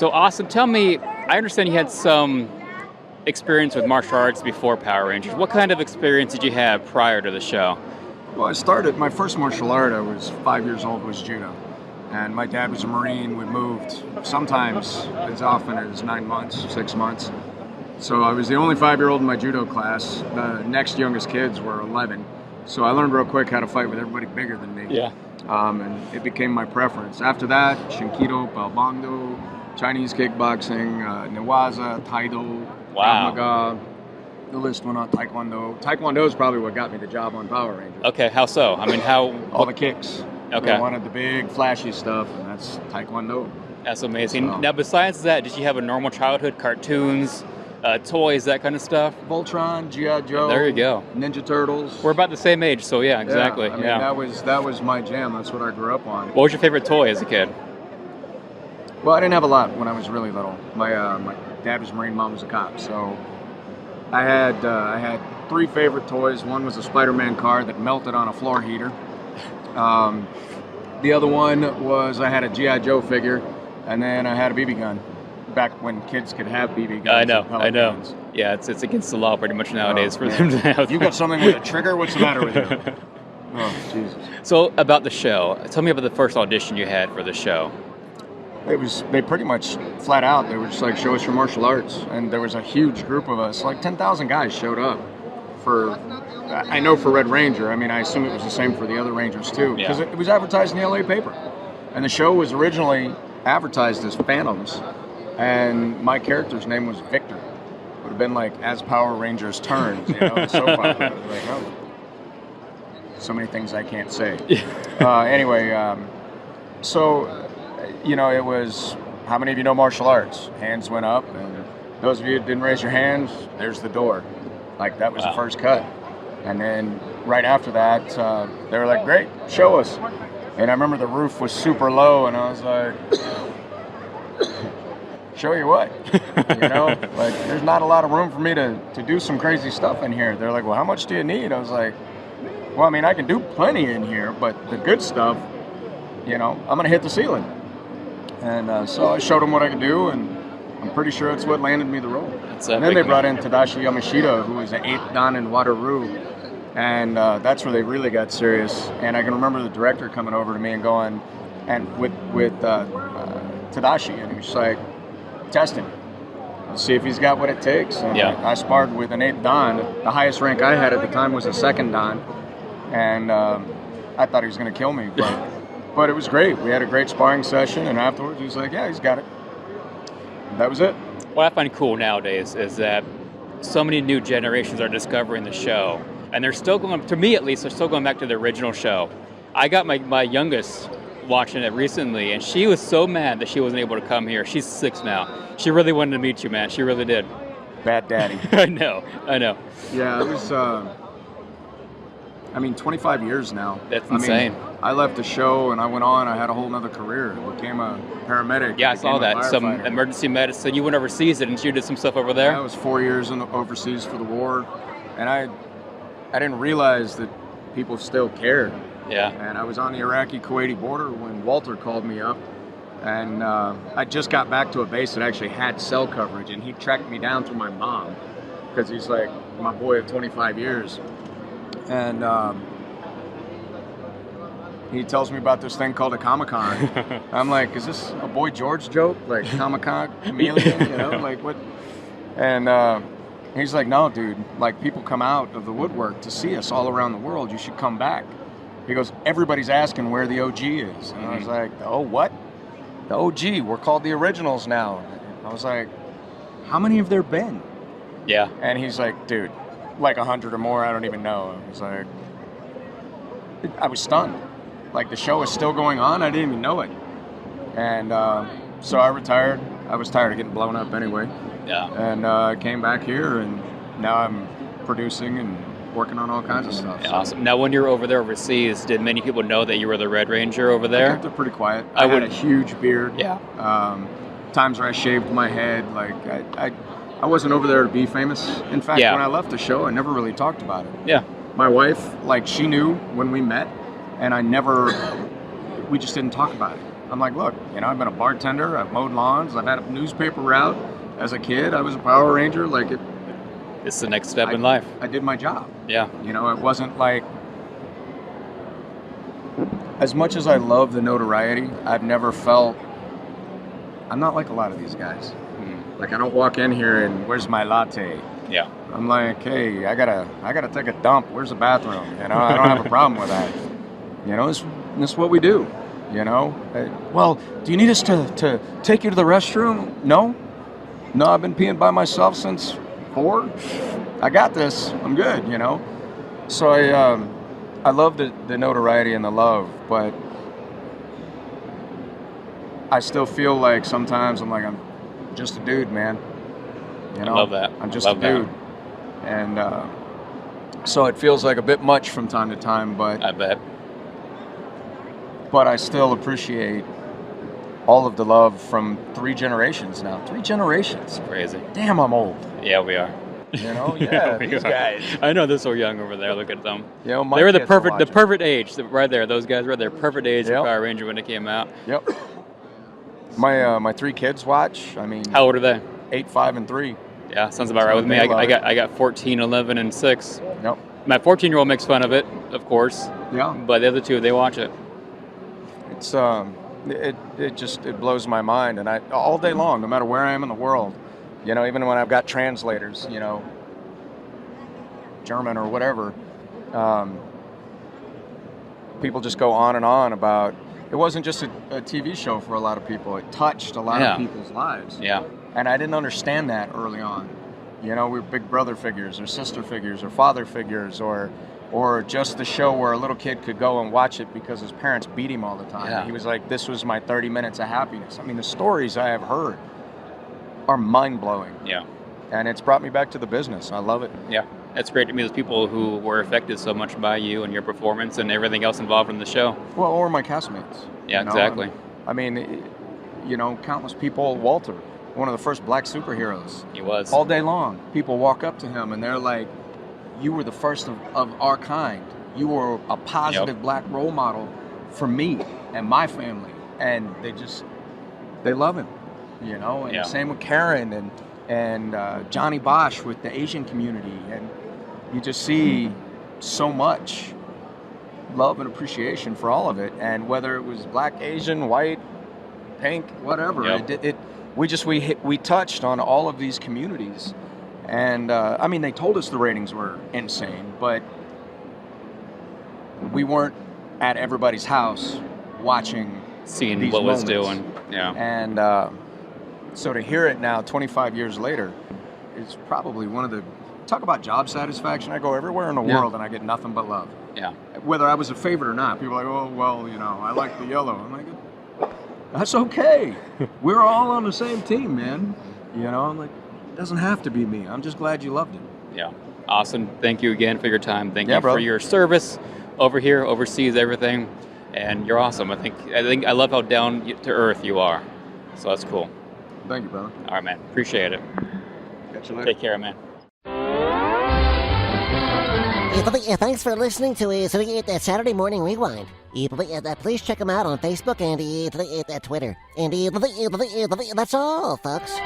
So awesome. Tell me, I understand you had some experience with martial arts before Power Rangers. What kind of experience did you have prior to the show? Well, I started, my first martial art, I was 5 years old, was judo. And my dad was a Marine. We moved sometimes as often as 9 months, 6 months. So I was the only 5-year-old in my judo class. The next youngest kids were 11. So I learned real quick how to fight with everybody bigger than me. Yeah. And it became my preference. After that, Shinkido, Balbando, Chinese kickboxing, Newaza, Taido, Wow. Krav Maga. The list went on. Taekwondo. Taekwondo is probably what got me the job on Power Rangers. Okay, how so? I mean, how? All the kicks. Okay. They wanted the big, flashy stuff, and that's Taekwondo. That's amazing. So. Now, besides that, did you have a normal childhood? Cartoons, toys, that kind of stuff? Voltron, G.I. Joe. There you go. Ninja Turtles. We're about the same age, so yeah, exactly. Yeah, I mean, that was my jam. That's what I grew up on. What was your favorite toy as a kid? Well, I didn't have a lot when I was really little. My dad was a Marine, mom was a cop, so I had 3 favorite toys. One was a Spider-Man car that melted on a floor heater. The other one was I had a G.I. Joe figure, and then I had a BB gun. Back when kids could have BB guns. I know. Guns. Yeah, it's against the law pretty much nowadays for them to have. You got something with a trigger? What's the matter with you? Oh, Jesus. So about the show, tell me about the first audition you had for the show. They pretty much flat out, they were just like, show us your martial arts. And there was a huge group of us, like 10,000 guys showed up for, I know for Red Ranger, I mean, I assume it was the same for the other Rangers too, because it was advertised in the LA paper. And the show was originally advertised as Phantoms, and my character's name was Victor. It would have been like, as Power Rangers turns, you know, the soap opera. Like, oh, so many things I can't say. Anyway, so, you know, it was, how many of you know martial arts? Hands went up, and those of you that didn't raise your hands, there's the door. Like, that was the first cut. And then right after that, they were like, great, show us. And I remember the roof was super low, and I was like, show you what? You know, like, there's not a lot of room for me to do some crazy stuff in here. They're like, well, how much do you need? I was like, well, I mean, I can do plenty in here, but the good stuff, you know, I'm going to hit the ceiling. And so I showed them what I could do, and I'm pretty sure it's what landed me the role. And then they brought in Tadashi Yamashita, who was an 8th Dan in Wataru, and that's where they really got serious. And I can remember the director coming over to me and going, and with Tadashi, and he was like, test him, see if he's got what it takes. And I sparred with an 8th Dan. The highest rank I had at the time was a 2nd Dan, and I thought he was going to kill me, but it was great. We had a great sparring session, and afterwards he was like, yeah, he's got it. That was it. What I find cool nowadays is that so many new generations are discovering the show, and they're still going, to me at least, they're still going back to the original show. I got my youngest watching it recently, and she was so mad that she wasn't able to come here. She's 6 now. She really wanted to meet you, man. She really did. Bad daddy. I know. Yeah, it was, 25 years now. That's insane. I left the show and I went on. I had a whole other career. I became a paramedic. Yeah, I saw that. Some emergency medicine. You went overseas, didn't you? Did some stuff over there? I was 4 years overseas for the war, and I didn't realize that people still cared. Yeah. And I was on the Iraqi-Kuwaiti border when Walter called me up, and I just got back to a base that actually had cell coverage, and he tracked me down through my mom, because he's like my boy of 25 years. And he tells me about this thing called a Comic-Con. I'm like, is this a Boy George joke? Like, Comic-Con, chameleon, you know, like what? And he's like, no, dude, like, people come out of the woodwork to see us all around the world. You should come back. He goes, everybody's asking where the OG is. And I was like, oh, what? The OG, we're called the originals now. I was like, how many have there been? Yeah. And he's like, dude, like 100 or more, I don't even know. I was like, I was stunned. Like, the show is still going on, I didn't even know it. And so I retired. I was tired of getting blown up anyway. Yeah. And I came back here, and now I'm producing and working on all kinds of stuff. Yeah, so. Awesome. Now, when you were over there overseas, did many people know that you were the Red Ranger over there? I kept it pretty quiet. I had a huge beard. Yeah. Times where I shaved my head. Like, I wasn't over there to be famous. In fact, when I left the show, I never really talked about it. Yeah. My wife, like, she knew when we met, and we just didn't talk about it. I'm like, look, I've been a bartender, I've mowed lawns, I've had a newspaper route. As a kid, I was a Power Ranger. Like, it's the next step in life. I did my job. Yeah. It wasn't like, as much as I love the notoriety, I've never felt, I'm not like a lot of these guys. Like, I don't walk in here and, where's my latte? Yeah. I'm like, hey, I gotta take a dump. Where's the bathroom? I don't have a problem with that. It's what we do. Well, do you need us to take you to the restroom? No, I've been peeing by myself since 4. I got this. I'm good. So I love the notoriety and the love, but I still feel like sometimes I'm just a dude, man. I love that. I'm just a dude. And so it feels like a bit much from time to time, but I bet. But I still appreciate all of the love from 3 generations now. 3 generations. It's crazy. Damn, I'm old. Yeah, we are. Yeah, these guys. I know they're so young over there. Look at them. My they were the kids are perfect age. Right there. Those guys were their perfect age for Yep. Power Ranger when it came out. Yep. My 3 kids watch. I mean, How old are they? 8, 5, and 3. Yeah, sounds about right with me. I got 14, 11, and 6. Yep. My 14-year-old makes fun of it, of course. Yeah. But the other 2, they watch it. It's it blows my mind, and I all day long, no matter where I am in the world, even when I've got translators, German or whatever, people just go on and on about. It wasn't just a TV show for a lot of people. It touched a lot of people's lives. Yeah. And I didn't understand that early on. We were big brother figures or sister figures or father figures or just the show where a little kid could go and watch it because his parents beat him all the time. Yeah. He was like, this was my 30 minutes of happiness. I mean, the stories I have heard are mind-blowing. Yeah. And it's brought me back to the business. I love it. Yeah. It's great to meet those people who were affected so much by you and your performance and everything else involved in the show. Well, or my castmates. Yeah, exactly. I mean, countless people. Walter, one of the first black superheroes. He was. All day long, people walk up to him and they're like, you were the first of our kind. You were a positive black role model for me and my family. And they love him, and same with Karen and Johnny Bosch with the Asian community. And you just see so much love and appreciation for all of it. And whether it was black, Asian, white, pink, whatever, we touched on all of these communities. And I mean, they told us the ratings were insane, but we weren't at everybody's house seeing these what was moments. doing. Yeah. And so to hear it now, 25 years later, is probably one of the, talk about job satisfaction. I go everywhere in the world and I get nothing but love. Yeah. Whether I was a favorite or not, people are like, oh, well, I like the yellow. I'm like, that's okay. We're all on the same team, man. I'm like, it doesn't have to be me. I'm just glad you loved it. Yeah. Awesome. Thank you again for your time. Thank you brother. for your service over here, overseas, everything. And you're awesome. I think I love how down to earth you are. So that's cool. Thank you, brother. All right, man. Appreciate it. Catch you later. Take care, man. Thanks for listening to Saturday Morning Rewind. Please check them out on Facebook and Twitter. And that's all, folks.